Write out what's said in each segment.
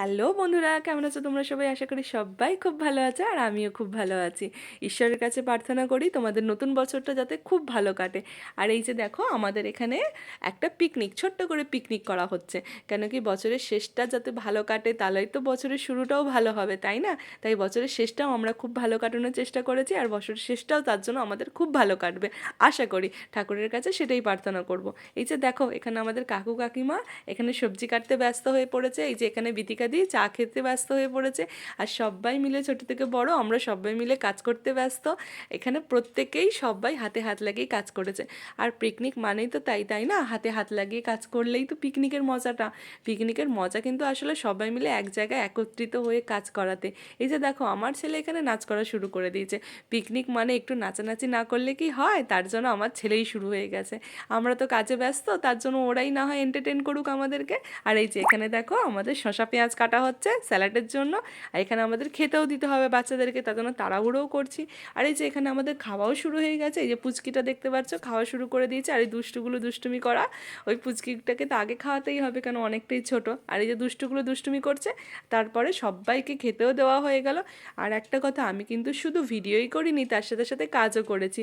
Hello বন্ধুরা, কেমন আছো তোমরা সবাই? আশা করি সবাই খুব ভালো আছে আর আমিও খুব ভালো আছি। ঈশ্বরের কাছে প্রার্থনা করি তোমাদের নতুন বছরটা যাতে খুব ভালো কাটে। আর এই যে দেখো, আমাদের এখানে একটা পিকনিক, ছোট্ট করে পিকনিক করা হচ্ছে। কেন কি বছরের শেষটা যাতে ভালো কাটে, তাহলেই তো বছরের শুরুটাও ভালো হবে, তাই না? তাই বছরের শেষটাও আমরা খুব ভালো কাটানোর চেষ্টা করেছি, আর বছরের শেষটাও তার জন্য আমাদের খুব ভালো কাটবে আশা করি। ঠাকুরের কাছে সেটাই প্রার্থনা করব। এই যে দেখো, এখানে আমাদের কাকু কাকিমা এখানে সবজি কাটতে ব্যস্ত হয়ে পড়েছে। এই যে এখানে বিথিকা দি চা খেতে ব্যস্ত হয়ে পড়েছে। আর সবাই মিলে, ছোট থেকে বড়, আমরা সবাই মিলে কাজ করতে ব্যস্ত। এখানে প্রত্যেকেই সবাই হাতে হাত লাগিয়ে কাজ করেছে। আর পিকনিক মানেই তো তাই, তাই না? হাতে হাত লাগিয়ে কাজ করলেই তো পিকনিকের মজাটা। পিকনিকের মজা কিন্তু আসলে সবাই মিলে এক জায়গায় একত্রিত হয়ে কাজ করাতে। এই যে দেখো, আমার ছেলে এখানে নাচ করা শুরু করে দিয়েছে। পিকনিক মানে একটু নাচানাচি না করলে কি হয়? তার জন্য আমার ছেলেই শুরু হয়ে গেছে। আমরা তো কাজে ব্যস্ত, তার জন্য ওরাই না হয় এন্টারটেন করুক আমাদেরকে। আর এই যে এখানে দেখো, আমাদের শসা পেঁয়াজ কাটা হচ্ছে স্যালাডের জন্য। আর এখানে আমাদের খেতেও দিতে হবে বাচ্চাদেরকে, তার জন্য তাড়াহুড়োও করছি। আর এই যে এখানে আমাদের খাওয়াও শুরু হয়ে গেছে। এই যে পুচকিটা দেখতে পাচ্ছ, খাওয়া শুরু করে দিয়েছে। আর এই দুষ্টুগুলো দুষ্টুমি করা, ওই পুচকিটাকে তো আগে খাওয়াতেই হবে, কেন অনেকটাই ছোট। আর এই যে দুষ্টুগুলো দুষ্টুমি করছে, তারপরে সবাইকে খেতেও দেওয়া হয়ে গেল। আর একটা কথা, আমি কিন্তু শুধু ভিডিওই করিনি, তার সাথে সাথে কাজও করেছি।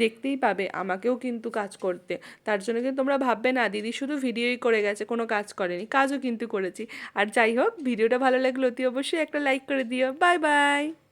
দেখতেই পাবে আমাকেও কিন্তু কাজ করতে। তার জন্য কিন্তু তোমরা ভাববে না দিদি শুধু ভিডিওই করে গেছে, কোনো কাজ করেনি, কাজও কিন্তু করেছি। আর যাই হোক, ভিডিওটা ভালো লাগলে অতি অবশ্যই একটা লাইক করে দিও। Bye bye.